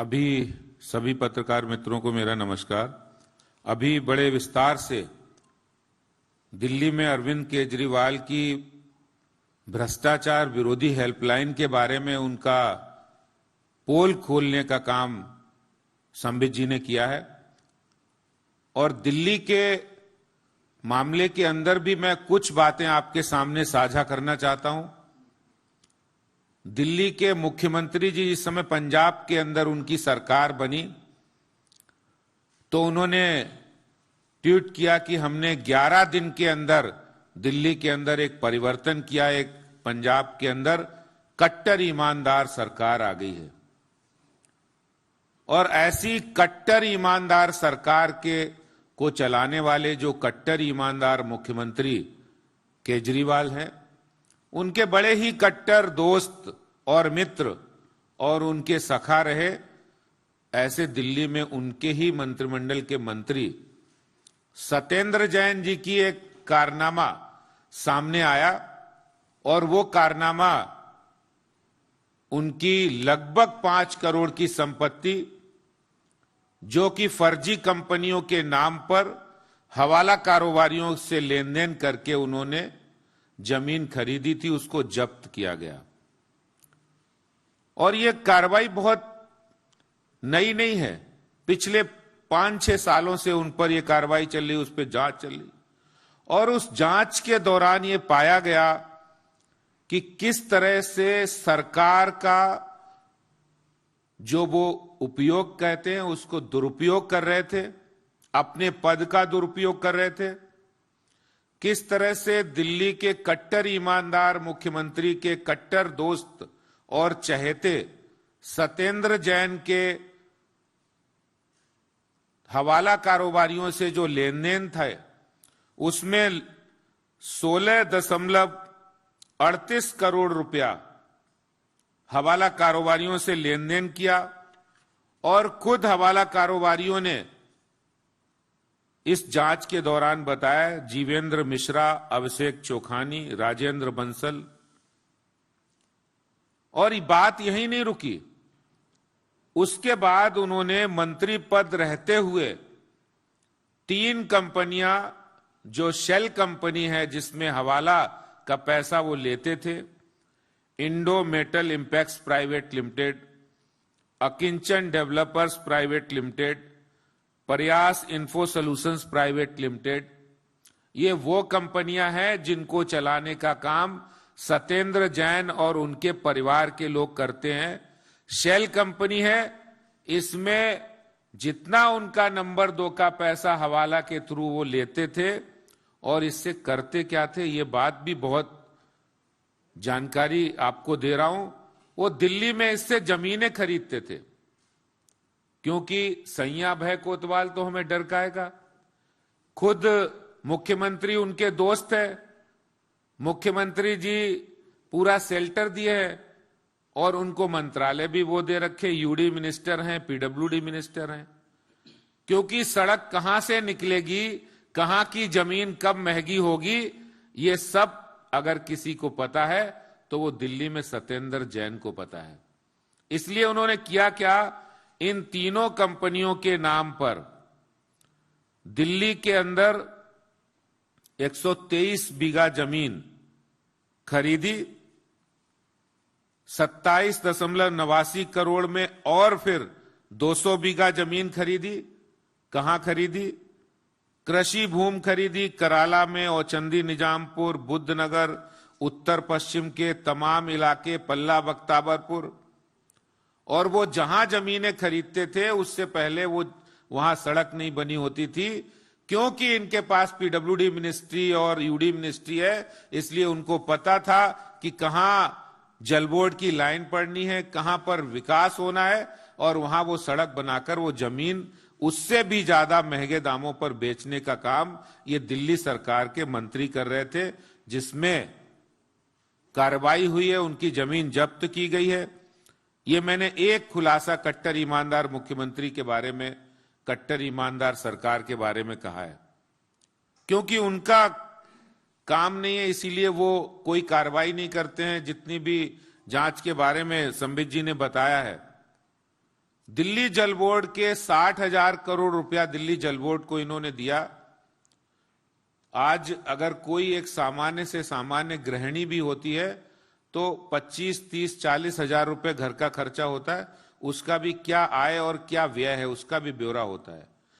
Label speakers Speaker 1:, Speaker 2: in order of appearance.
Speaker 1: अभी सभी पत्रकार मित्रों को मेरा नमस्कार। अभी बड़े विस्तार से दिल्ली में अरविंद केजरीवाल की भ्रष्टाचार विरोधी हेल्पलाइन के बारे में उनका पोल खोलने का काम संबित जी ने किया है और दिल्ली के मामले के अंदर भी मैं कुछ बातें आपके सामने साझा करना चाहता हूं। दिल्ली के मुख्यमंत्री जी जिस समय पंजाब के अंदर उनकी सरकार बनी तो उन्होंने ट्वीट किया कि हमने 11 दिन के अंदर दिल्ली के अंदर एक परिवर्तन किया, एक पंजाब के अंदर कट्टर ईमानदार सरकार आ गई है। और ऐसी कट्टर ईमानदार सरकार को चलाने वाले जो कट्टर ईमानदार मुख्यमंत्री केजरीवाल हैं, उनके बड़े ही कट्टर दोस्त और मित्र और उनके सखा रहे ऐसे दिल्ली में उनके ही मंत्रिमंडल के मंत्री सत्येंद्र जैन जी की एक कारनामा सामने आया और वो कारनामा उनकी लगभग 5 करोड़ की संपत्ति जो कि फर्जी कंपनियों के नाम पर हवाला कारोबारियों से लेन देन करके उन्होंने जमीन खरीदी थी, उसको जब्त किया गया। और यह कार्रवाई बहुत नई नहीं है, पिछले 5-6 सालों से उन पर यह कार्रवाई चल रही, उस पर जांच चल रही। और उस जांच के दौरान यह पाया गया कि किस तरह से सरकार का जो वो उपयोग कहते हैं उसको दुरुपयोग कर रहे थे, अपने पद का दुरुपयोग कर रहे थे। किस तरह से दिल्ली के कट्टर ईमानदार मुख्यमंत्री के कट्टर दोस्त और चहेते सत्येंद्र जैन के हवाला कारोबारियों से जो लेन देन था उसमें 16.38 करोड़ रुपया हवाला कारोबारियों से लेन देन किया। और खुद हवाला कारोबारियों ने इस जांच के दौरान बताया, जीवेंद्र मिश्रा, अभिषेक चोखानी, राजेंद्र बंसल। और ये बात यहीं नहीं रुकी, उसके बाद उन्होंने मंत्री पद रहते हुए 3 कंपनियां जो शेल कंपनी है जिसमें हवाला का पैसा वो लेते थे, Indo metal impacts private limited, Akinchan developers private limited, Prayas info solutions private limited, ये वो कंपनियां हैं जिनको चलाने का काम सत्येंद्र जैन और उनके परिवार के लोग करते हैं। शेल कंपनी है, इसमें जितना उनका नंबर 2 का पैसा हवाला के थ्रू वो लेते थे और इससे करते क्या थे, ये बात भी बहुत जानकारी आपको दे रहा हूं। वो दिल्ली में इससे जमीनें खरीदते थे क्योंकि सैया भय कोतवाल तो हमें डर काएगा। खुद मुख्यमंत्री उनके दोस्त है, मुख्यमंत्री जी पूरा शेल्टर दिए है और उनको मंत्रालय भी वो दे रखे, यूडी मिनिस्टर हैं, पीडब्ल्यूडी मिनिस्टर हैं। क्योंकि सड़क कहां से निकलेगी, कहां की जमीन कब महंगी होगी, ये सब अगर किसी को पता है तो वो दिल्ली में सत्येंद्र जैन को पता है। इसलिए उन्होंने किया क्या, इन तीनों कंपनियों के नाम पर दिल्ली के अंदर 123 बीघा जमीन खरीदी, 27.89 करोड़ में, और फिर 200 बीघा जमीन खरीदी। कहां खरीदी? कृषि भूमि खरीदी, कराला में, औचंदी, निजामपुर, बुद्धनगर, उत्तर पश्चिम के तमाम इलाके, पल्ला, बख्ताबरपुर। और वो जहां जमीनें खरीदते थे उससे पहले वो वहां सड़क नहीं बनी होती थी, क्योंकि इनके पास पीडब्ल्यूडी मिनिस्ट्री और यूडी मिनिस्ट्री है, इसलिए उनको पता था कि कहां जल बोर्ड की लाइन पड़नी है, कहां पर विकास होना है, और वहां वो सड़क बनाकर वो जमीन उससे भी ज्यादा महंगे दामों पर बेचने का काम ये दिल्ली सरकार के मंत्री कर रहे थे, जिसमें कार्रवाई हुई है, उनकी जमीन जब्त की गई है। ये मैंने एक खुलासा कट्टर ईमानदार मुख्यमंत्री के बारे में, कट्टर ईमानदार सरकार के बारे में कहा है, क्योंकि उनका काम नहीं है, इसीलिए वो कोई कार्रवाई नहीं करते हैं। जितनी भी जांच के बारे में संबित जी ने बताया है, दिल्ली जल बोर्ड के 60,000 करोड़ रुपया दिल्ली जल बोर्ड को इन्होंने दिया। आज अगर कोई एक सामान्य से सामान्य गृहिणी भी होती है तो 25, 30, 40 हजार रुपए घर का खर्चा होता है, उसका भी क्या आय और क्या व्यय है उसका भी ब्यौरा होता है।